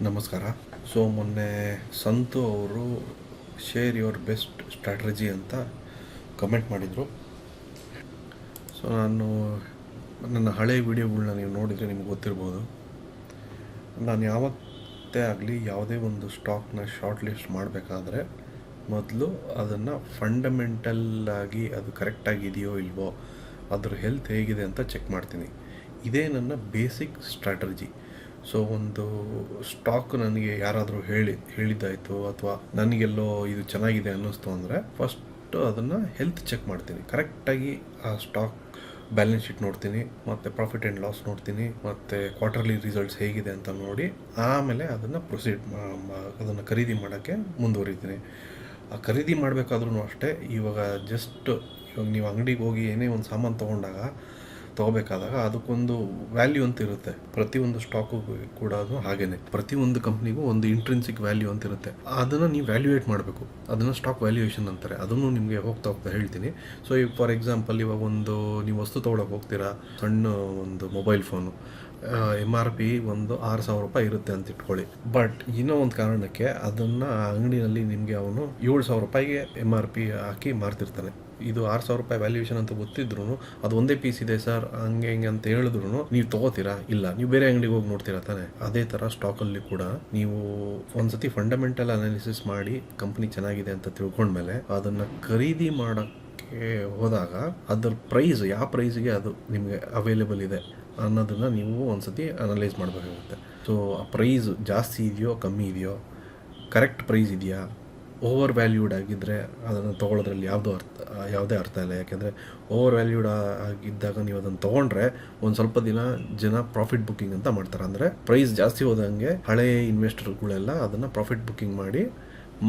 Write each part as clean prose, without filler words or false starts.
ನಮಸ್ಕಾರ. ಸೊ ಮೊನ್ನೆ ಸಂತು ಅವರು ಶೇರ್ ಯುವರ್ ಬೆಸ್ಟ್ ಸ್ಟ್ರಾಟಜಿ ಅಂತ ಕಮೆಂಟ್ ಮಾಡಿದರು. ಸೊ ನಾನು ನನ್ನ ಹಳೆಯ ವಿಡಿಯೋಗಳ್ನ ನೀವು ನೋಡಿದರೆ ನಿಮ್ಗೆ ಗೊತ್ತಿರ್ಬೋದು. ನಾನು ಯಾವತ್ತೇ ಆಗಲಿ ಯಾವುದೇ ಒಂದು ಸ್ಟಾಕ್ನ ಶಾರ್ಟ್ ಲಿಸ್ಟ್ ಮಾಡಬೇಕಾದ್ರೆ ಮೊದಲು ಅದನ್ನು ಫಂಡಮೆಂಟಲ್ಲಾಗಿ ಅದು ಕರೆಕ್ಟಾಗಿದೆಯೋ ಇಲ್ವೋ, ಅದ್ರ ಹೆಲ್ತ್ ಹೇಗಿದೆ ಅಂತ ಚೆಕ್ ಮಾಡ್ತೀನಿ. ಇದೇ ನನ್ನ ಬೇಸಿಕ್ ಸ್ಟ್ರಾಟಜಿ. ಸೊ ಒಂದು ಸ್ಟಾಕ್ ನನಗೆ ಯಾರಾದರೂ ಹೇಳಿದ್ದಾಯಿತು ಅಥವಾ ನನಗೆಲ್ಲೋ ಇದು ಚೆನ್ನಾಗಿದೆ ಅನ್ನಿಸ್ತು ಅಂದರೆ ಫಸ್ಟು ಅದನ್ನು ಹೆಲ್ತ್ ಚೆಕ್ ಮಾಡ್ತೀನಿ. ಕರೆಕ್ಟಾಗಿ ಆ ಸ್ಟಾಕ್ ಬ್ಯಾಲೆನ್ಸ್ ಶೀಟ್ ನೋಡ್ತೀನಿ, ಮತ್ತು ಪ್ರಾಫಿಟ್ ಆ್ಯಂಡ್ ಲಾಸ್ ನೋಡ್ತೀನಿ, ಮತ್ತು ಕ್ವಾರ್ಟರ್ಲಿ ರಿಸಲ್ಟ್ಸ್ ಹೇಗಿದೆ ಅಂತ ನೋಡಿ ಆಮೇಲೆ ಅದನ್ನು ಅದನ್ನು ಖರೀದಿ ಮಾಡೋಕ್ಕೆ ಮುಂದುವರಿತೀನಿ. ಆ ಖರೀದಿ ಮಾಡಬೇಕಾದ್ರೂ ಅಷ್ಟೇ, ಇವಾಗ ನೀವು ಅಂಗಡಿಗೆ ಹೋಗಿ ಏನೇ ಒಂದು ಸಾಮಾನು ತೊಗೋಬೇಕಾದಾಗ ಅದಕ್ಕೊಂದು ವ್ಯಾಲ್ಯೂ ಅಂತ ಇರುತ್ತೆ. ಪ್ರತಿಯೊಂದು ಸ್ಟಾಕು ಕೂಡ ಹಾಗೇನೆ, ಪ್ರತಿಯೊಂದು ಕಂಪ್ನಿಗೂ ಒಂದು ಇಂಟ್ರಿನ್ಸಿಕ್ ವ್ಯಾಲ್ಯೂ ಅಂತ ಇರುತ್ತೆ. ಅದನ್ನು ನೀವು ವ್ಯಾಲ್ಯೂಯೇಟ್ ಮಾಡಬೇಕು. ಅದನ್ನು ಸ್ಟಾಕ್ ವ್ಯಾಲ್ಯೂಯೇಷನ್ ಅಂತಾರೆ. ಅದನ್ನು ನಿಮಗೆ ಹೋಗ್ತಾ ಹೇಳ್ತೀನಿ. ಸೊ ಈಗ ಫಾರ್ ಎಕ್ಸಾಂಪಲ್, ಇವಾಗ ನೀವು ವಸ್ತು ತೊಗೊಳಕ್ಕೆ ಹೋಗ್ತೀರಾ, ಸಣ್ಣ ಒಂದು ಮೊಬೈಲ್ ಫೋನು MRP ಒಂದು 6,000 ರೂಪಾಯಿ ಇರುತ್ತೆ ಅಂತ ಇಟ್ಕೊಳ್ಳಿ. ಬಟ್ ಇನ್ನೂ ಒಂದು ಕಾರಣಕ್ಕೆ ಅದನ್ನು ಅಂಗಡಿನಲ್ಲಿ ನಿಮಗೆ ಅವನು 7,000 ರೂಪಾಯಿಗೆ MRP ಹಾಕಿ ಮಾರ್ತಿರ್ತಾನೆ. ಇದು 6,000 ರೂಪಾಯಿ ವ್ಯಾಲ್ಯೂಯೇಷನ್ ಅಂತ ಗೊತ್ತಿದ್ರು ಅದು ಒಂದೇ ಪೀಸ್ ಇದೆ ಸರ್ ಹಂಗೆ ಅಂತ ಹೇಳಿದ್ರು ನೀವು ತೊಗೋತೀರಾ? ಇಲ್ಲ, ನೀವು ಬೇರೆ ಅಂಗಡಿಗೆ ಹೋಗಿ ನೋಡ್ತೀರಾ ತಾನೆ. ಅದೇ ಥರ ಸ್ಟಾಕಲ್ಲಿ ಕೂಡ ನೀವು ಒಂದ್ಸತಿ ಫಂಡಮೆಂಟಲ್ ಅನಾಲಿಸಿಸ್ ಮಾಡಿ ಕಂಪ್ನಿ ಚೆನ್ನಾಗಿದೆ ಅಂತ ತಿಳ್ಕೊಂಡ್ಮೇಲೆ ಅದನ್ನು ಖರೀದಿ ಮಾಡೋಕ್ಕೆ ಹೋದಾಗ ಅದರ ಪ್ರೈಸ್ ಯಾವ ಪ್ರೈಸ್ಗೆ ಅದು ನಿಮಗೆ ಅವೈಲೇಬಲ್ ಇದೆ ಅನ್ನೋದನ್ನು ನೀವು ಒಂದ್ಸತಿ ಅನಲೈಸ್ ಮಾಡಬೇಕಾಗುತ್ತೆ. ಸೊ ಆ ಪ್ರೈಸ್ ಜಾಸ್ತಿ ಇದೆಯೋ ಕಮ್ಮಿ ಇದೆಯೋ, ಕರೆಕ್ಟ್ ಪ್ರೈಸ್ ಇದೆಯಾ, ಓವರ್ ವ್ಯಾಲ್ಯೂಡ್ ಆಗಿದ್ದರೆ ಅದನ್ನು ತೊಗೊಳೋದ್ರಲ್ಲಿ ಯಾವುದೇ ಅರ್ಥ ಇಲ್ಲ. ಯಾಕೆಂದರೆ ಓವರ್ ವ್ಯಾಲ್ಯೂಡ್ ಆಗಿದ್ದಾಗ ನೀವು ಅದನ್ನು ತೊಗೊಂಡ್ರೆ ಒಂದು ಸ್ವಲ್ಪ ಜನ ಪ್ರಾಫಿಟ್ ಬುಕ್ಕಿಂಗ್ ಅಂತ ಮಾಡ್ತಾರೆ. ಅಂದರೆ ಪ್ರೈಸ್ ಜಾಸ್ತಿ ಹೋದಂಗೆ ಹಳೆಯ ಇನ್ವೆಸ್ಟರ್ಗಳೆಲ್ಲ ಅದನ್ನು ಪ್ರಾಫಿಟ್ ಬುಕ್ಕಿಂಗ್ ಮಾಡಿ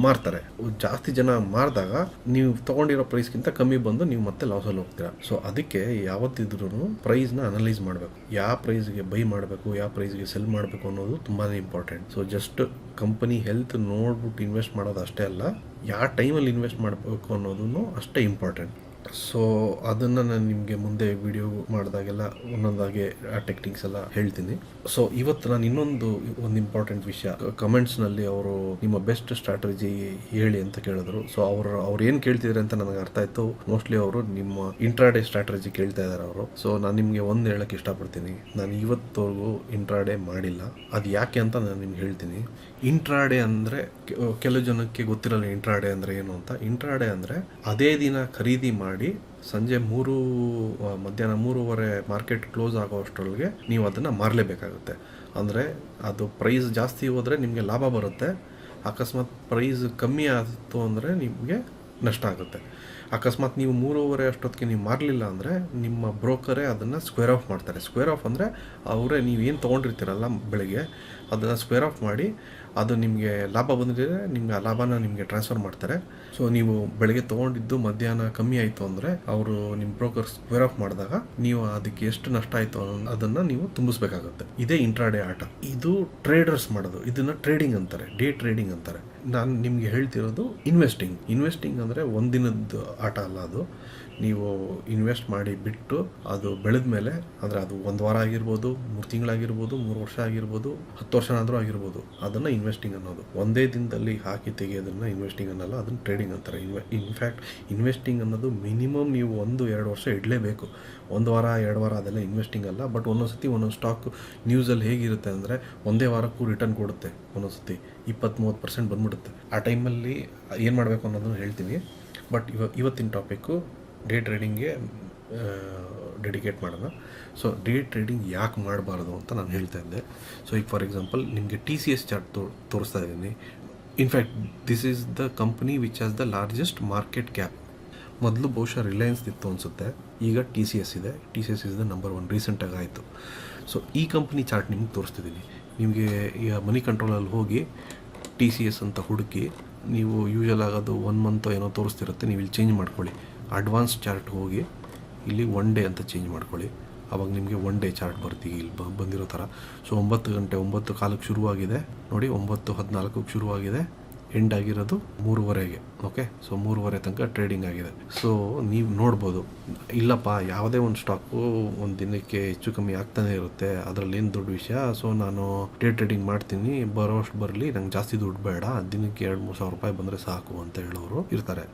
ಮಾರ್ತಾರೆ. ಜಾಸ್ತಿ ಜನ ಮಾರಿದಾಗ ನೀವು ತೊಗೊಂಡಿರೋ ಪ್ರೈಸ್ಗಿಂತ ಕಮ್ಮಿ ಬಂದು ನೀವು ಮತ್ತೆ ಲಾಸಲ್ಲಿ ಹೋಗ್ತೀರಾ. ಸೊ ಅದಕ್ಕೆ ಯಾವತ್ತಿದ್ರೂ ಪ್ರೈಸ್ನ ಅನಲೈಸ್ ಮಾಡಬೇಕು. ಯಾವ ಪ್ರೈಸ್ಗೆ ಬೈ ಮಾಡಬೇಕು, ಯಾವ ಪ್ರೈಸ್ಗೆ ಸೆಲ್ ಮಾಡಬೇಕು ಅನ್ನೋದು ತುಂಬಾ important. So just company health ನೋಡ್ಬಿಟ್ಟು ಇನ್ವೆಸ್ಟ್ ಮಾಡೋದು ಅಷ್ಟೇ ಅಲ್ಲ, ಯಾವ ಟೈಮಲ್ಲಿ ಇನ್ವೆಸ್ಟ್ ಮಾಡಬೇಕು ಅನ್ನೋದನ್ನು ಅಷ್ಟೇ ಇಂಪಾರ್ಟೆಂಟ್. ಸೊ ಅದನ್ನು ನಾನು ನಿಮಗೆ ಮುಂದೆ ವಿಡಿಯೋ ಮಾಡಿದಾಗೆಲ್ಲ ಒಂದೊಂದಾಗಿ ಆ ಟೆಕ್ನಿಕ್ಸ್ ಎಲ್ಲ ಹೇಳ್ತೀನಿ. ಸೊ ಇವತ್ತು ನಾನು ಒಂದು ಇಂಪಾರ್ಟೆಂಟ್ ವಿಷಯ, ಕಮೆಂಟ್ಸ್ನಲ್ಲಿ ಅವರು ನಿಮ್ಮ ಬೆಸ್ಟ್ ಸ್ಟ್ರಾಟಜಿ ಹೇಳಿ ಅಂತ ಕೇಳಿದ್ರು. ಸೊ ಅವ್ರು ಏನು ಕೇಳ್ತಿದ್ದಾರೆ ಅಂತ ನನಗೆ ಅರ್ಥ ಆಯಿತು. ಮೋಸ್ಟ್ಲಿ ಅವರು ನಿಮ್ಮ ಇಂಟ್ರಾಡೇ ಸ್ಟ್ರಾಟಜಿ ಕೇಳ್ತಾ ಇದ್ದಾರೆ ಅವರು. ಸೊ ನಾನು ನಿಮಗೆ ಒಂದು ಹೇಳಕ್ಕೆ ಇಷ್ಟಪಡ್ತೀನಿ, ನಾನು ಇವತ್ತವರೆಗೂ ಇಂಟ್ರಾಡೇ ಮಾಡಿಲ್ಲ. ಅದು ಯಾಕೆ ಅಂತ ನಾನು ನಿಮ್ಗೆ ಹೇಳ್ತೀನಿ. ಇಂಟ್ರಾಡೇ ಅಂದರೆ ಕೆಲವು ಜನಕ್ಕೆ ಗೊತ್ತಿರಲ್ಲ ಇಂಟ್ರಾಡೇ ಅಂದರೆ ಏನು ಅಂತ. ಇಂಟ್ರಾಡೇ ಅಂದರೆ ಅದೇ ದಿನ ಖರೀದಿ ಮಾಡಿ ಸಂಜೆ ಮಧ್ಯಾಹ್ನ 3:30 ಮಾರ್ಕೆಟ್ ಕ್ಲೋಸ್ ಆಗೋ ಅಷ್ಟರೊಳಗೆ ನೀವು ಅದನ್ನು ಮಾರಲೇಬೇಕಾಗುತ್ತೆ. ಅಂದರೆ ಅದು ಪ್ರೈಸ್ ಜಾಸ್ತಿ ಹೋದರೆ ನಿಮಗೆ ಲಾಭ ಬರುತ್ತೆ, ಅಕಸ್ಮಾತ್ ಪ್ರೈಸ್ ಕಮ್ಮಿ ಆಯಿತು ಅಂದರೆ ನಿಮಗೆ ನಷ್ಟ ಆಗುತ್ತೆ. ಅಕಸ್ಮಾತ್ ನೀವು 3:30 ಅಷ್ಟೊತ್ತಿಗೆ ನೀವು ಮಾರಲಿಲ್ಲ ಅಂದರೆ ನಿಮ್ಮ ಬ್ರೋಕರೇ ಅದನ್ನು ಸ್ಕ್ವೇರ್ ಆಫ್ ಮಾಡ್ತಾರೆ. ಸ್ಕ್ವೇರ್ ಆಫ್ ಅಂದರೆ ಅವರೇ ನೀವೇನು ತೊಗೊಂಡಿರ್ತೀರಲ್ಲ ಬೆಳಗ್ಗೆ ಅದನ್ನು ಸ್ಕ್ವೇರ್ ಆಫ್ ಮಾಡಿ ಅದು ನಿಮಗೆ ಲಾಭ ಬಂದಿದೆ ನಿಮಗೆ ಆ ಲಾಭನ ನಿಮಗೆ ಟ್ರಾನ್ಸ್ಫರ್ ಮಾಡ್ತಾರೆ. ಸೊ ನೀವು ಬೆಳಗ್ಗೆ ತೊಗೊಂಡಿದ್ದು ಮಧ್ಯಾಹ್ನ ಕಮ್ಮಿ ಆಯಿತು ಅಂದರೆ ಅವರು ನಿಮ್ಮ ಬ್ರೋಕರ್ ಸ್ಕ್ವೇರ್ ಆಫ್ ಮಾಡಿದಾಗ ನೀವು ಅದಕ್ಕೆ ಎಷ್ಟು ನಷ್ಟ ಆಯಿತು ಅದನ್ನು ನೀವು ತುಂಬಿಸ್ಬೇಕಾಗುತ್ತೆ. ಇದೇ ಇಂಟ್ರಾಡೇ ಆಟ. ಇದು ಟ್ರೇಡರ್ಸ್ ಮಾಡೋದು, ಇದನ್ನು ಟ್ರೇಡಿಂಗ್ ಅಂತಾರೆ, ಡೇ ಟ್ರೇಡಿಂಗ್ ಅಂತಾರೆ. ನಾನು ನಿಮಗೆ ಹೇಳ್ತಿರೋದು ಇನ್ವೆಸ್ಟಿಂಗ್ ಅಂದರೆ ಒಂದಿನದ ಆಟ ಅಲ್ಲ. ಅದು ನೀವು ಇನ್ವೆಸ್ಟ್ ಮಾಡಿ ಬಿಟ್ಟು ಅದು ಬೆಳೆದ ಮೇಲೆ, ಅಂದರೆ ಅದು 1 ವಾರ ಆಗಿರ್ಬೋದು, 3 ತಿಂಗಳಾಗಿರ್ಬೋದು, 3 ವರ್ಷ ಆಗಿರ್ಬೋದು, 10 ವರ್ಷನಾದರೂ ಆಗಿರ್ಬೋದು, ಅದನ್ನು ಇನ್ವೆಸ್ಟಿಂಗ್ ಅನ್ನೋದು. ಒಂದೇ ದಿನದಲ್ಲಿ ಹಾಕಿ ತೆಗೆಯೋದನ್ನು ಇನ್ವೆಸ್ಟಿಂಗ್ ಅನ್ನಲ್ಲ, ಅದನ್ನು ಟ್ರೇಡಿಂಗ್ ಅಂತಾರೆ. ಇನ್ಫ್ಯಾಕ್ಟ್ ಇನ್ವೆಸ್ಟಿಂಗ್ ಅನ್ನೋದು ಮಿನಿಮಮ್ ನೀವು 1-2 ವರ್ಷ ಇಡಲೇಬೇಕು. 1 ವಾರ 2 ವಾರ ಅದೆಲ್ಲ ಇನ್ವೆಸ್ಟಿಂಗ್ ಅಲ್ಲ. ಬಟ್ ಒಂದೊಂದು ಸ್ಟಾಕ್ ನ್ಯೂಸಲ್ಲಿ ಹೇಗಿರುತ್ತೆ ಅಂದರೆ ಒಂದೇ ವಾರಕ್ಕೂ ರಿಟರ್ನ್ ಕೊಡುತ್ತೆ, ಒಂದೊಂದು ಸತಿ 20-30% ಬಂದ್ಬಿಡುತ್ತೆ. ಆ ಟೈಮಲ್ಲಿ ಏನು ಮಾಡಬೇಕು ಅನ್ನೋದನ್ನು ಹೇಳ್ತೀನಿ. ಬಟ್ ಇವತ್ತಿನ ಟಾಪಿಕ್ಕು ಡೇ ಟ್ರೇಡಿಂಗ್ಗೆ ಡೆಡಿಕೇಟ್ ಮಾಡೋಣ. ಸೊ ಡೇ ಟ್ರೇಡಿಂಗ್ ಯಾಕೆ ಮಾಡಬಾರ್ದು ಅಂತ ನಾನು ಹೇಳ್ತಾ ಇದ್ದೆ. ಸೊ ಈಗ ಫಾರ್ ಎಕ್ಸಾಂಪಲ್ ನಿಮಗೆ TCS ಚಾರ್ಟ್ ತೋರಿಸ್ತಾ ಇದ್ದೀನಿ. In fact this is the company which has the largest market cap. ಮೊದಲು ಬಹುಶಃ ರಿಲಯನ್ಸ್ ಇತ್ತು ಅನಿಸುತ್ತೆ, ಈಗ TCS ಇದೆ. TCS ಇಸ್ ದ ನಂಬರ್ 1 ರೀಸೆಂಟಾಗಿ ಆಯಿತು. ಸೊ ಈ ಕಂಪ್ನಿ ಚಾರ್ಟ್ ನಿಮ್ಗೆ ತೋರಿಸ್ತಿದ್ದೀನಿ. ನಿಮಗೆ ಈಗ ಮನಿ ಕಂಟ್ರೋಲಲ್ಲಿ ಹೋಗಿ TCS ಅಂತ ಹುಡುಕಿ, ನೀವು ಯೂಶಲ್ ಆಗೋದು 1 ಮಂತ್ ಏನೋ ತೋರಿಸ್ತಿರುತ್ತೆ, ನೀವು ಇಲ್ಲಿ ಚೇಂಜ್ ಮಾಡ್ಕೊಳ್ಳಿ. ಅಡ್ವಾನ್ಸ್ ಚಾರ್ಟ್ ಹೋಗಿ ಇಲ್ಲಿ 1 ಡೇ ಅಂತ ಚೇಂಜ್ ಮಾಡ್ಕೊಳ್ಳಿ. ಆವಾಗ ನಿಮಗೆ 1 ಡೇ ಚಾರ್ಟ್ ಬರ್ತೀವಿ ಇಲ್ಲಿ ಬಂದಿರೋ ಥರ. ಸೊ 9 ಗಂಟೆ 9:15 ಶುರುವಾಗಿದೆ ನೋಡಿ, 9:14 ಶುರುವಾಗಿದೆ, ಎಂಡ್ ಆಗಿರೋದು 3:30ಗೆ. ಓಕೆ, ಸೊ 3:30 ತನಕ ಟ್ರೇಡಿಂಗ್ ಆಗಿದೆ. ಸೊ ನೀವು ನೋಡ್ಬೋದು, ಇಲ್ಲಪ್ಪ ಯಾವುದೇ ಒಂದು ಸ್ಟಾಕು ಒಂದು ದಿನಕ್ಕೆ ಹೆಚ್ಚು ಕಮ್ಮಿ ಆಗ್ತಾನೆ ಇರುತ್ತೆ, ಅದರಲ್ಲಿ ಏನು ದೊಡ್ಡ ವಿಷಯ, ಸೊ ನಾನು ಡೇ ಟ್ರೇಡಿಂಗ್ ಮಾಡ್ತೀನಿ, ಬರೋಷ್ಟು ಬರಲಿ, ನಂಗೆ ಜಾಸ್ತಿ ದುಡ್ಡು ಬೇಡ, ದಿನಕ್ಕೆ 2-3 ಸಾವಿರ ರೂಪಾಯಿ ಬಂದರೆ ಸಾಕು ಅಂತ ಹೇಳೋರು ಇರ್ತಾರೆ.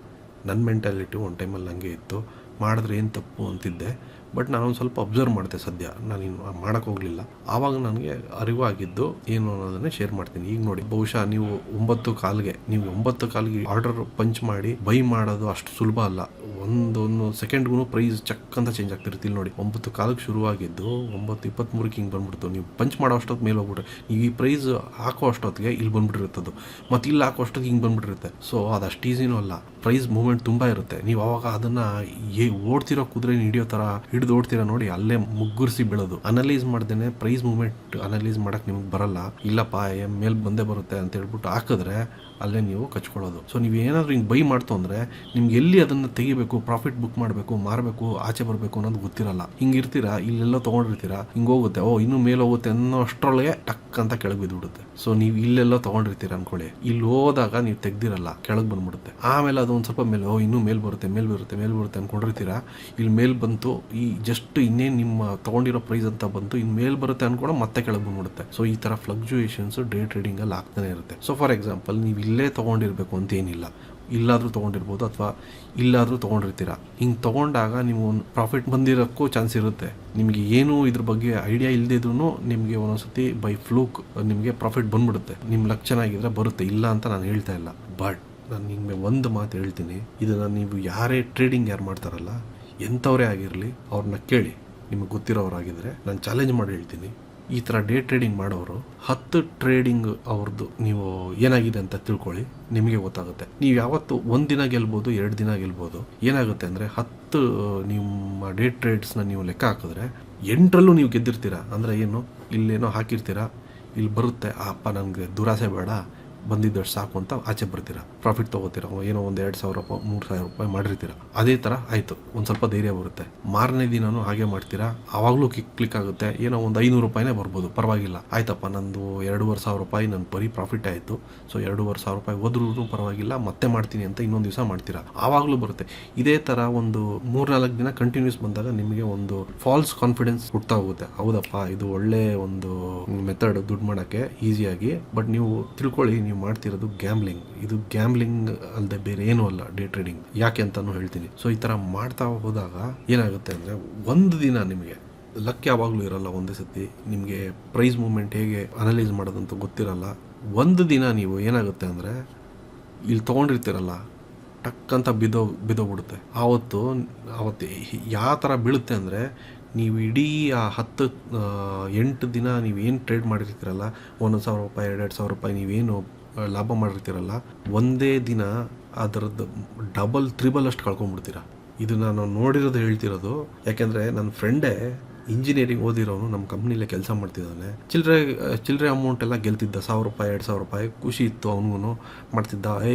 ನನ್ನ ಮೆಂಟಾಲಿಟಿ ಒಂದು ಟೈಮಲ್ಲಿ ಹಂಗೆ ಇತ್ತು. ಮಾಡಿದ್ರೆ ಏನು ತಪ್ಪು ಅಂತಿದ್ದೆ, ಬಟ್ ನಾನೊಂದು ಸ್ವಲ್ಪ ಅಬ್ಸರ್ವ್ ಮಾಡಿದೆ. ಸದ್ಯ ನಾನು ಮಾಡೋಕ್ಕೆ ಹೋಗಲಿಲ್ಲ. ಆವಾಗ ನನಗೆ ಅರಿವಾಗಿದ್ದು ಏನು ಅನ್ನೋದನ್ನೇ ಶೇರ್ ಮಾಡ್ತೀನಿ. ಈಗ ನೋಡಿ, ಬಹುಶಃ ನೀವು 9:15 ಆರ್ಡರ್ ಪಂಚ್ ಮಾಡಿ ಬೈ ಮಾಡೋದು ಅಷ್ಟು ಸುಲಭ ಅಲ್ಲ. ಒಂದೊಂದು ಸೆಕೆಂಡ್ಗೂ ಪ್ರೈಸ್ ಚಕ್ ಅಂತ ಚೇಂಜ್ ಆಗ್ತಿರ್ತಿಲ್ಲ. ನೋಡಿ, 9:15 ಶುರುವಾಗಿದ್ದು 9:23 ಹಿಂಗೆ ಬಂದ್ಬಿಡ್ತು. ನೀವು ಪಂಚ್ ಮಾಡೋ ಅಷ್ಟೊತ್ತು ಮೇಲೆ ಹೋಗ್ಬಿಟ್ರೆ, ನೀವು ಈ ಪ್ರೈಸ್ ಹಾಕೋ ಅಷ್ಟೊತ್ತಿಗೆ ಇಲ್ಲಿ ಬಂದ್ಬಿಟ್ಟಿರುತ್ತದು, ಮತ್ತು ಇಲ್ಲಿ ಹಾಕೋ ಅಷ್ಟೊತ್ತಿಗೆ ಹಿಂಗೆ ಬಂದ್ಬಿಟ್ಟಿರುತ್ತೆ. ಸೊ ಅದು ಅಷ್ಟು ಈಸಿನೂ ಅಲ್ಲ. ಪ್ರೈಸ್ ಮೂವ್ಮೆಂಟ್ ತುಂಬ ಇರುತ್ತೆ. ನೀವು ಅವಾಗ ಅದನ್ನು ಓಡ್ತಿರೋ ಕುದುರೆ ಹಿಡಿಯೋ ಥರ ಹಿಡಿದು ಓಡ್ತೀರಾ ನೋಡಿ, ಅಲ್ಲೇ ಮುಗ್ಗುರಿಸಿ ಬೀಳೋದು. ಅನಲೈಸ್ ಮಾಡ್ದೇನೆ ಪ್ರೈಸ್ ಮೂವ್ಮೆಂಟ್ ಅನಲೈಸ್ ಮಾಡೋಕ್ಕೆ ನಿಮ್ಗೆ ಬರಲ್ಲ. ಇಲ್ಲಪ್ಪ ಮೇಲೆ ಬಂದೇ ಬರುತ್ತೆ ಅಂತ ಹೇಳ್ಬಿಟ್ಟು ಹಾಕಿದ್ರೆ ಅಲ್ಲೇ ನೀವು ಕಚ್ಕೊಳ್ಳೋದು. ಸೊ ನೀವು ಏನಾದರೂ ಹಿಂಗೆ ಬೈ ಮಾಡ್ತು ಅಂದರೆ ನಿಮ್ಗೆ ಎಲ್ಲಿ ಅದನ್ನು ತೆಗಿಬೇಕು, ಪ್ರಾಫಿಟ್ ಬುಕ್ ಮಾಡಬೇಕು, ಮಾರಬೇಕು, ಆಚೆ ಬರಬೇಕು ಅನ್ನೋದು ಗೊತ್ತಿರಲ್ಲ. ಹಿಂಗೆ ಇರ್ತೀರಾ, ಇಲ್ಲೆಲ್ಲ ತೊಗೊಂಡಿರ್ತೀರಾ, ಹಿಂಗೆ ಹೋಗುತ್ತೆ, ಇನ್ನೂ ಮೇಲೆ ಹೋಗುತ್ತೆ ಅನ್ನೋ ಅಷ್ಟರೊಳಗೆ ಟಕ್ ಅಂತ ಕೆಳಗೆ ಬಿದ್ದುಬಿಡುತ್ತೆ. ಸೊ ನೀವು ಇಲ್ಲೆಲ್ಲ ತೊಗೊಂಡಿರ್ತೀರ ಅನ್ಕೊಳ್ಳಿ, ಇಲ್ಲಿ ಹೋದಾಗ ನೀವು ತೆಗ್ದಿರಲ್ಲ, ಕೆಳಗೆ ಬಂದ್ಬಿಡುತ್ತೆ. ಆಮೇಲೆ ಅದು ಒಂದು ಸ್ವಲ್ಪ ಮೇಲೆ ಇನ್ನೂ ಮೇಲೆ ಬರುತ್ತೆ ಅಂದ್ಕೊಂಡಿರ್ತೀರಾ. ಇಲ್ಲಿ ಮೇಲೆ ಬಂತು, ಈ ಜಸ್ಟ್ ಇನ್ನೇನು ನಿಮ್ಮ ತೊಗೊಂಡಿರೋ ಪ್ರೈಸ್ ಅಂತ ಬಂತು, ಇನ್ನು ಮೇಲೆ ಬರುತ್ತೆ ಅನ್ಕೊಂಡು ಮತ್ತೆ ಕೆಳಗೆ ಬಂದ್ಬಿಡುತ್ತೆ. ಸೊ ಈ ಥರ ಫ್ಲಕ್ಚುಯೇಷನ್ಸ್ ಡೇ ಟ್ರೇಡಿಂಗಲ್ಲಿ ಆಗ್ತಾನೆ ಇರುತ್ತೆ. ಸೊ ಫಾರ್ ಎಕ್ಸಾಂಪಲ್, ನೀವು ಇಲ್ಲೇ ತೊಗೊಂಡಿರ್ಬೇಕು ಅಂತೇನಿಲ್ಲ, ಇಲ್ಲಾದರೂ ತೊಗೊಂಡಿರ್ಬೋದು ಅಥವಾ ಇಲ್ಲಾದರೂ ತೊಗೊಂಡಿರ್ತೀರ. ಹಿಂಗೆ ತೊಗೊಂಡಾಗ ನೀವು ಒಂದು ಪ್ರಾಫಿಟ್ ಬಂದಿರೋಕ್ಕೂ ಚಾನ್ಸ್ ಇರುತ್ತೆ. ನಿಮಗೆ ಏನೂ ಇದ್ರ ಬಗ್ಗೆ ಐಡಿಯಾ ಇಲ್ಲದಿದ್ರೂ ನಿಮಗೆ ಒಂದೊಂದ್ಸತಿ ಬೈ ಫ್ಲೂಕ್ ನಿಮಗೆ ಪ್ರಾಫಿಟ್ ಬಂದ್ಬಿಡುತ್ತೆ. ನಿಮ್ಮ ಲಕ್ ಚೆನ್ನಾಗಿದ್ರೆ ಬರುತ್ತೆ, ಇಲ್ಲ ಅಂತ ನಾನು ಹೇಳ್ತಾ ಇಲ್ಲ. ಬಟ್ ನಾನು ನಿಮಗೆ ಒಂದು ಮಾತು ಹೇಳ್ತೀನಿ, ಇದನ್ನು ನೀವು ಯಾರೇ ಟ್ರೇಡಿಂಗ್ ಯಾರು ಮಾಡ್ತಾರಲ್ಲ, ಎಂಥವರೇ ಆಗಿರಲಿ, ಅವ್ರನ್ನ ಕೇಳಿ. ನಿಮಗೆ ಗೊತ್ತಿರೋರಾಗಿದ್ದರೆ ನಾನು ಚಾಲೆಂಜ್ ಮಾಡಿ ಹೇಳ್ತೀನಿ, ಈ ಥರ ಡೇ ಟ್ರೇಡಿಂಗ್ ಮಾಡೋರು 10 ಟ್ರೇಡಿಂಗ್ ಅವ್ರದ್ದು ನೀವು ಏನಾಗಿದೆ ಅಂತ ತಿಳ್ಕೊಳ್ಳಿ, ನಿಮಗೆ ಗೊತ್ತಾಗುತ್ತೆ. ನೀವು ಯಾವತ್ತು 1 ದಿನ ಗೆಲ್ಬೋದು, 2 ದಿನ ಗೆಲ್ಬೋದು. ಏನಾಗುತ್ತೆ ಅಂದರೆ 10 ನಿಮ್ಮ ಡೇ ಟ್ರೇಡ್ಸ್ನ ನೀವು ಲೆಕ್ಕ ಹಾಕಿದ್ರೆ 8ರಲ್ಲೂ ನೀವು ಗೆದ್ದಿರ್ತೀರ. ಅಂದರೆ ಏನು, ಇಲ್ಲೇನೋ ಹಾಕಿರ್ತೀರ, ಇಲ್ಲಿ ಬರುತ್ತೆ, ಅಪ್ಪ ನನಗೆ ದುರಾಸೆ ಬೇಡ, ಬಂದಿದ್ದಷ್ಟು ಸಾಕು ಅಂತ ಆಚೆ ಬರ್ತೀರಾ, ಪ್ರಾಫಿಟ್ ತೊಗೋತೀರ, ಏನೋ ಒಂದು 2,000 ರೂಪಾಯಿ 3,000 ರೂಪಾಯಿ ಮಾಡಿರ್ತೀರ. ಅದೇ ಥರ ಆಯಿತು, ಒಂದು ಸ್ವಲ್ಪ ಧೈರ್ಯ ಬರುತ್ತೆ. ಮಾರನೇ ದಿನವೂ ಹಾಗೆ ಮಾಡ್ತೀರಾ, ಆವಾಗಲೂ ಕ್ಲಿಕ್ ಆಗುತ್ತೆ, ಏನೋ ಒಂದು 500 ರೂಪಾಯಿನೇ ಬರ್ಬೋದು, ಪರವಾಗಿಲ್ಲ, ಆಯ್ತಪ್ಪ ನಂದು 2,500 ರೂಪಾಯಿ ನನ್ನ ಬರೀ ಪ್ರಾಫಿಟ್ ಆಯಿತು, ಸೊ 2,500 ರೂಪಾಯಿ ಹೋದ್ರೂ ಪರವಾಗಿಲ್ಲ, ಮತ್ತೆ ಮಾಡ್ತೀನಿ ಅಂತ ಇನ್ನೊಂದು ದಿವಸ ಮಾಡ್ತೀರಾ, ಆವಾಗಲೂ ಬರುತ್ತೆ. ಇದೇ ಥರ ಒಂದು 3-4 ದಿನ ಕಂಟಿನ್ಯೂಸ್ ಬಂದಾಗ ನಿಮಗೆ ಒಂದು ಫಾಲ್ಸ್ ಕಾನ್ಫಿಡೆನ್ಸ್ ಹುಡ್ತಾ ಹೋಗುತ್ತೆ. ಹೌದಪ್ಪ, ಇದು ಒಳ್ಳೆ ಒಂದು ಮೆಥಡ್ ದುಡ್ಡು ಮಾಡೋಕ್ಕೆ ಈಸಿಯಾಗಿ. ಬಟ್ ನೀವು ತಿಳ್ಕೊಳ್ಳಿ, ನೀವು ಮಾಡ್ತಿರೋದು ಗ್ಯಾಮ್ಲಿಂಗ್. ಇದು ಗ್ಯಾಮ್ಲಿಂಗ್ ಅಲ್ಲದೆ ಬೇರೆ ಏನೂ ಅಲ್ಲ ಡೇ ಟ್ರೇಡಿಂಗ್. ಯಾಕೆ ಅಂತಾನು ಹೇಳ್ತೀನಿ. ಸೊ ಈ ಥರ ಮಾಡ್ತಾ ಹೋದಾಗ ಏನಾಗುತ್ತೆ ಅಂದರೆ, ಒಂದು ದಿನ ನಿಮಗೆ ಲಕ್ ಯಾವಾಗಲೂ ಇರಲ್ಲ. ಒಂದೇ ಸತಿ ನಿಮಗೆ ಪ್ರೈಸ್ ಮೂವ್ಮೆಂಟ್ ಹೇಗೆ ಅನಲೈಸ್ ಮಾಡೋದಂತ ಗೊತ್ತಿರಲ್ಲ. ಒಂದು ದಿನ ನೀವು ಏನಾಗುತ್ತೆ ಅಂದರೆ, ಇಲ್ಲಿ ತೊಗೊಂಡಿರ್ತೀರಲ್ಲ, ಟಕ್ ಅಂತ ಬಿದ್ದೋಗ್ಬಿಡುತ್ತೆ. ಆವತ್ತು ಯಾವ ಥರ ಬೀಳುತ್ತೆ ಅಂದರೆ, ನೀವು ಇಡೀ ಆ 8 ದಿನ ನೀವೇನು ಟ್ರೇಡ್ ಮಾಡಿರ್ತೀರಲ್ಲ, 1,000 ರೂಪಾಯಿ 2,000 ರೂಪಾಯಿ ನೀವೇನು ಲಾಭ ಮಾಡಿರ್ತೀರಲ್ಲ, ಒಂದೇ ದಿನ ಅದರದ್ದು ಡಬಲ್ 3 ಅಷ್ಟು ಕಳ್ಕೊಂಡ್ಬಿಡ್ತೀರ. ಇದು ನಾನು ನೋಡಿರೋದು ಹೇಳ್ತಿರೋದು. ಯಾಕೆಂದರೆ ನನ್ನ ಫ್ರೆಂಡೇ ಇಂಜಿನಿಯರಿಂಗ್ ಓದಿರೋನು ನಮ್ಮ ಕಂಪ್ನಿಲೇ ಕೆಲಸ ಮಾಡ್ತಿದ್ದಾನೆ. ಚಿಲ್ಲರೆ ಅಮೌಂಟ್ ಎಲ್ಲ ಗೆಲ್ತಿದ್ದ, 1,000 ರೂಪಾಯಿ 2,000 ರೂಪಾಯಿ ಖುಷಿ ಇತ್ತು ಅವನಿಗೂ. ಮಾಡ್ತಿದ್ದ,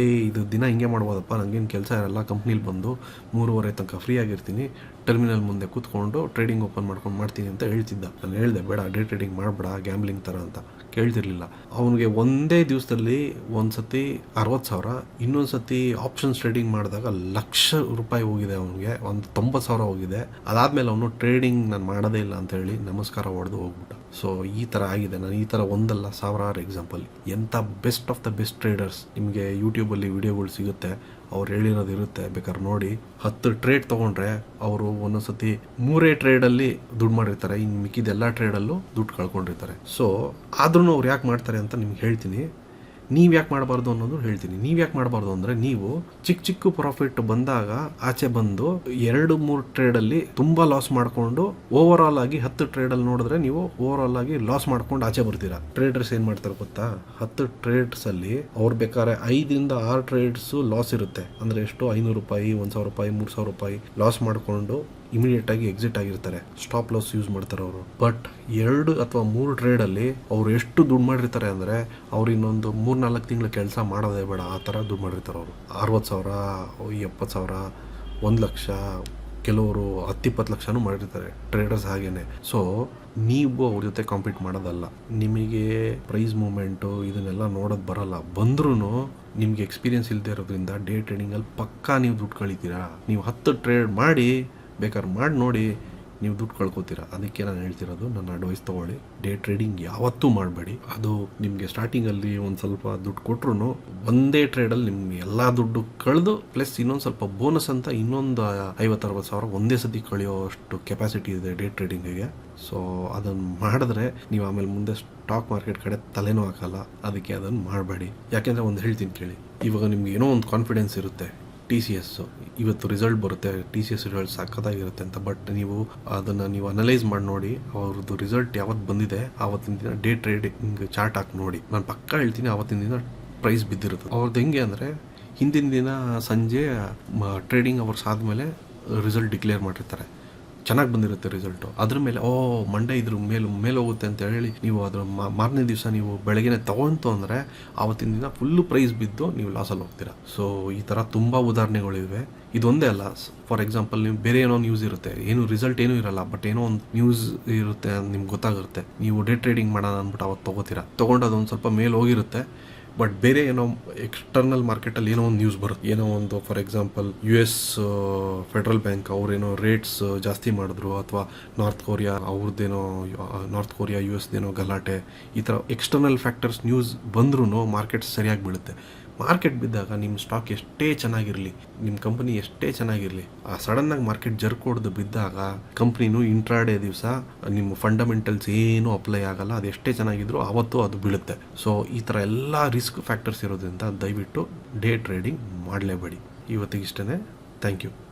ಇದು ದಿನ ಹಿಂಗೆ ಮಾಡ್ಬೋದಪ್ಪ, ನನಗೇನು ಕೆಲಸ ಇರಲ್ಲ, ಕಂಪ್ನಿಲಿ ಬಂದು 3:30 ತನಕ ಫ್ರೀ ಆಗಿರ್ತೀನಿ, ಟರ್ಮಿನಲ್ ಮುಂದೆ ಕೂತ್ಕೊಂಡು ಟ್ರೇಡಿಂಗ್ ಓಪನ್ ಮಾಡ್ಕೊಂಡು ಮಾಡ್ತೀನಿ ಅಂತ ಹೇಳ್ತಿದ್ದ. ನಾನು ಹೇಳಿದೆ, ಬೇಡ, ಡೇ ಟ್ರೇಡಿಂಗ್ ಮಾಡಬೇಡ, ಗ್ಯಾಮ್ಲಿಂಗ್ ಥರ ಅಂತ. ಕೇಳ್ತಿರ್ಲಿಲ್ಲ. ಅವನಿಗೆ ಒಂದೇ ದಿವಸದಲ್ಲಿ ಒಂದು ಸತಿ 60,000, ಇನ್ನೊಂದು ಸತಿ ಆಪ್ಷನ್ಸ್ ಟ್ರೇಡಿಂಗ್ ಮಾಡಿದಾಗ 1,00,000 ರೂಪಾಯಿ ಹೋಗಿದೆ. ಅವನಿಗೆ ಒಂದು 90,000 ಹೋಗಿದೆ. ಅದಾದಮೇಲೆ ಅವನು ಟ್ರೇಡಿಂಗ್ ನಾನು ಮಾಡೋದೇ ಇಲ್ಲ ಅಂತ ಹೇಳಿ ನಮಸ್ಕಾರ ಹೊಡೆದು ಹೋಗ್ಬಿಟ್ಟ. ಸೊ ಈ ಥರ ಆಗಿದೆ. ನಾನು ಈ ಥರ ಒಂದಲ್ಲ ಸಾವಿರಾರು ಎಕ್ಸಾಂಪಲ್. ಎಂಥ best of the best traders ನಿಮಗೆ ಯೂಟ್ಯೂಬಲ್ಲಿ ವಿಡಿಯೋಗಳು ಸಿಗುತ್ತೆ, ಅವ್ರು ಹೇಳಿರೋದು ಇರುತ್ತೆ, ಬೇಕಾದ್ರೆ ನೋಡಿ. 10 ಟ್ರೇಡ್ ತೊಗೊಂಡ್ರೆ ಅವರು ಒಂದೊಂದು ಸತಿ 3 ಟ್ರೇಡಲ್ಲಿ ದುಡ್ಡು ಮಾಡಿರ್ತಾರೆ, ಇನ್ನು ಮಿಕ್ಕಿದೆಲ್ಲ ಟ್ರೇಡಲ್ಲೂ ದುಡ್ಡು ಕಳ್ಕೊಂಡಿರ್ತಾರೆ. ಸೊ ಆದ್ರೂ ಅವ್ರು ಯಾಕೆ ಮಾಡ್ತಾರೆ ಅಂತ ನಿಮ್ಗೆ ಹೇಳ್ತೀನಿ. ನೀವು ಯಾಕೆ ಮಾಡಬಾರ್ದು ಅನ್ನೋದು ಹೇಳ್ತೀನಿ. ನೀವು ಯಾಕೆ ಮಾಡಬಾರ್ದು ಅಂದರೆ, ನೀವು ಚಿಕ್ಕ ಪ್ರಾಫಿಟ್ ಬಂದಾಗ ಆಚೆ ಬಂದು 2-3 ಟ್ರೇಡಲ್ಲಿ ತುಂಬ ಲಾಸ್ ಮಾಡಿಕೊಂಡು ಓವರ್ ಆಲ್ ಆಗಿ 10 ಟ್ರೇಡಲ್ಲಿ ನೋಡಿದ್ರೆ ನೀವು ಓವರ್ ಆಲ್ ಆಗಿ ಲಾಸ್ ಮಾಡ್ಕೊಂಡು ಆಚೆ ಬರ್ತೀರಾ. ಟ್ರೇಡರ್ಸ್ ಏನು ಮಾಡ್ತಾರೆ ಗೊತ್ತಾ, 10 ಟ್ರೇಡ್ಸಲ್ಲಿ ಅವ್ರು ಬೇಕಾದ್ರೆ 5-6 ಟ್ರೇಡ್ಸು ಲಾಸ್ ಇರುತ್ತೆ. ಅಂದರೆ ಎಷ್ಟು, 500 ರೂಪಾಯಿ 1,000 ರೂಪಾಯಿ 3,000 ರೂಪಾಯಿ ಲಾಸ್ ಮಾಡಿಕೊಂಡು ಇಮಿಡಿಯೇಟಾಗಿ ಎಕ್ಸಿಟ್ ಆಗಿರ್ತಾರೆ. ಸ್ಟಾಪ್ ಲಾಸ್ ಯೂಸ್ ಮಾಡ್ತಾರೆ ಅವರು. ಬಟ್ 2 ಅಥವಾ 3 ಟ್ರೇಡಲ್ಲಿ ಅವ್ರು ಎಷ್ಟು ದುಡ್ಡು ಮಾಡಿರ್ತಾರೆ ಅಂದರೆ, ಅವ್ರು ಇನ್ನೊಂದು 3-4 ತಿಂಗಳು ಕೆಲಸ ಮಾಡೋದೇ ಬೇಡ, ಆ ಥರ ದುಡ್ಡು ಮಾಡಿರ್ತಾರೆ ಅವರು. 60,000, 70,000, 1,00,000, ಕೆಲವರು 10-20 ಲಕ್ಷನೂ ಮಾಡಿರ್ತಾರೆ ಟ್ರೇಡರ್ಸ್ ಹಾಗೇನೆ. ಸೊ ನೀವು ಅವ್ರ ಜೊತೆ ಕಾಂಪೀಟ್ ಮಾಡೋದಲ್ಲ. ನಿಮಗೆ ಪ್ರೈಸ್ ಮೂಮೆಂಟು ಇದನ್ನೆಲ್ಲ ನೋಡೋದು ಬರಲ್ಲ. ಬಂದ್ರೂ ನಿಮ್ಗೆ ಎಕ್ಸ್ಪೀರಿಯನ್ಸ್ ಇಲ್ಲದೆ ಇರೋದ್ರಿಂದ ಡೇ ಟ್ರೇಡಿಂಗಲ್ಲಿ ಪಕ್ಕಾ ನೀವು ದುಡ್ಡು ಕಳಿತೀರಾ. ನೀವು 10 ಟ್ರೇಡ್ ಮಾಡಿ ಬೇಕಾದ್ರೆ ಮಾಡಿ ನೋಡಿ, ನೀವು ದುಡ್ಡು ಕಳ್ಕೊತೀರಾ. ಅದಕ್ಕೆ ನಾನು ಹೇಳ್ತಿರೋದು, ನನ್ನ ಅಡ್ವೈಸ್ ತೊಗೊಳ್ಳಿ. ಡೇ ಟ್ರೇಡಿಂಗ್ ಯಾವತ್ತೂ ಮಾಡಬೇಡಿ. ಅದು ನಿಮಗೆ ಸ್ಟಾರ್ಟಿಂಗಲ್ಲಿ ಒಂದು ಸ್ವಲ್ಪ ದುಡ್ಡು ಕೊಟ್ರು ಒಂದೇ ಟ್ರೇಡಲ್ಲಿ ನಿಮ್ಗೆ ಎಲ್ಲ ದುಡ್ಡು ಕಳೆದು ಪ್ಲಸ್ ಇನ್ನೊಂದು ಸ್ವಲ್ಪ ಬೋನಸ್ ಅಂತ ಇನ್ನೊಂದು 50-60 ಸಾವಿರ ಒಂದೇ ಸತಿ ಕಳೆಯೋಷ್ಟು ಕೆಪಾಸಿಟಿ ಇದೆ ಡೇ ಟ್ರೇಡಿಂಗಿಗೆ. ಸೊ ಅದನ್ನು ಮಾಡಿದ್ರೆ ನೀವು ಆಮೇಲೆ ಮುಂದೆ ಸ್ಟಾಕ್ ಮಾರ್ಕೆಟ್ ಕಡೆ ತಲೆನೂ ಹಾಕಲ್ಲ. ಅದಕ್ಕೆ ಅದನ್ನು ಮಾಡಬೇಡಿ. ಯಾಕೆಂದರೆ ಒಂದು ಹೇಳ್ತೀನಿ ಕೇಳಿ, ಇವಾಗ ನಿಮ್ಗೆ ಏನೋ ಒಂದು ಕಾನ್ಫಿಡೆನ್ಸ್ ಇರುತ್ತೆ TCS ಇವತ್ತು ರಿಸಲ್ಟ್ ಬರುತ್ತೆ, TCS ರಿಸಲ್ಟ್ ಸಖತ್ತಾಗಿರುತ್ತೆ ಅಂತ. ಬಟ್ ನೀವು ಅದನ್ನು ನೀವು ಅನಲೈಸ್ ಮಾಡಿ ನೋಡಿ, ಅವ್ರದ್ದು ರಿಸಲ್ಟ್ ಯಾವತ್ತು ಬಂದಿದೆ ಆವತ್ತಿನ ದಿನ ಡೇ ಟ್ರೇಡಿಂಗ್ ಚಾರ್ಟ್ ಹಾಕಿ ನೋಡಿ. ನಾನು ಪಕ್ಕಾ ಹೇಳ್ತೀನಿ ಆವತ್ತಿನ ದಿನ ಪ್ರೈಸ್ ಬಿದ್ದಿರುತ್ತೆ. ಅವ್ರದ್ದು ಹೆಂಗೆ ಅಂದರೆ ಹಿಂದಿನ ದಿನ ಸಂಜೆ ಟ್ರೇಡಿಂಗ್ ಅವರ್ಸ್ ಆದಮೇಲೆ ರಿಸಲ್ಟ್ ಡಿಕ್ಲೇರ್ ಮಾಡಿರ್ತಾರೆ. ಚೆನ್ನಾಗಿ ಬಂದಿರುತ್ತೆ ರಿಸಲ್ಟು. ಅದ್ರ ಮೇಲೆ ಮಂಡೇ ಇದ್ರ ಮೇಲೆ ಹೋಗುತ್ತೆ ಅಂತ ಹೇಳಿ ನೀವು ಅದ್ರ ಮಾರನೇ ದಿವಸ ನೀವು ಬೆಳಗ್ಗೆನೆ ತೊಗೊಂತು ಅಂದರೆ ಆವತ್ತಿನ ದಿನ ಫುಲ್ಲು ಪ್ರೈಸ್ ಬಿದ್ದು ನೀವು ಲಾಸಲ್ಲಿ ಹೋಗ್ತೀರಾ. ಸೊ ಈ ಥರ ತುಂಬ ಉದಾಹರಣೆಗಳಿವೆ. ಇದೊಂದೇ ಅಲ್ಲ. ಫಾರ್ ಎಕ್ಸಾಂಪಲ್ ನೀವು ಬೇರೆ ಏನೋ ನ್ಯೂಸ್ ಇರುತ್ತೆ, ಏನು ರಿಸಲ್ಟ್ ಏನೂ ಇರಲ್ಲ, ಬಟ್ ಏನೋ ಒಂದು ನ್ಯೂಸ್ ಇರುತ್ತೆ ನಿಮ್ಗೆ ಗೊತ್ತಾಗುತ್ತೆ. ನೀವು ಡೇ ಟ್ರೇಡಿಂಗ್ ಮಾಡೋಣ ಅಂದ್ಬಿಟ್ಟು ಅವತ್ತು ತೊಗೋತೀರಾ. ತೊಗೊಂಡು ಅದೊಂದು ಸ್ವಲ್ಪ ಮೇಲೆ ಹೋಗಿರುತ್ತೆ. ಬಟ್ ಬೇರೆ ಏನೋ ಎಕ್ಸ್ಟರ್ನಲ್ ಮಾರ್ಕೆಟಲ್ಲಿ ಏನೋ ಒಂದು ನ್ಯೂಸ್ ಬರುತ್ತೆ. ಏನೋ ಒಂದು for example US federal bank ಅವರೇನೋ ರೇಟ್ಸ್ ಜಾಸ್ತಿ ಮಾಡಿದ್ರು, ಅಥವಾ ನಾರ್ತ್ ಕೊರಿಯಾ US ಗಲಾಟೆ, ಈ ಥರ ಎಕ್ಸ್ಟರ್ನಲ್ ಫ್ಯಾಕ್ಟರ್ಸ್ ನ್ಯೂಸ್ ಬಂದ್ರೂ ಮಾರ್ಕೆಟ್ ಸರಿಯಾಗಿ ಬೀಳುತ್ತೆ. ಮಾರ್ಕೆಟ್ ಬಿದ್ದಾಗ ನಿಮ್ಮ ಸ್ಟಾಕ್ ಎಷ್ಟೇ ಚೆನ್ನಾಗಿರಲಿ, ನಿಮ್ಮ ಕಂಪನಿ ಎಷ್ಟೇ ಚೆನ್ನಾಗಿರಲಿ, ಆ ಸಡನ್ನಾಗಿ ಮಾರ್ಕೆಟ್ ಜರ್ಕ್ ಹೊಡೆದು ಬಿದ್ದಾಗ ಕಂಪ್ನಿನೂ ಇಂಟ್ರಾಡೇ ದಿವಸ ನಿಮ್ಮ ಫಂಡಮೆಂಟಲ್ಸ್ ಏನೂ ಅಪ್ಲೈ ಆಗಲ್ಲ. ಅದು ಎಷ್ಟೇ ಚೆನ್ನಾಗಿದ್ರು ಆವತ್ತು ಅದು ಬೀಳುತ್ತೆ. ಸೊ ಈ ಥರ ಎಲ್ಲ ರಿಸ್ಕ್ ಫ್ಯಾಕ್ಟರ್ಸ್ ಇರೋದ್ರಿಂದ ದಯವಿಟ್ಟು ಡೇ ಟ್ರೇಡಿಂಗ್ ಮಾಡಲೇಬೇಡಿ. ಇವತ್ತಿಗಿಷ್ಟೇ. Thank you.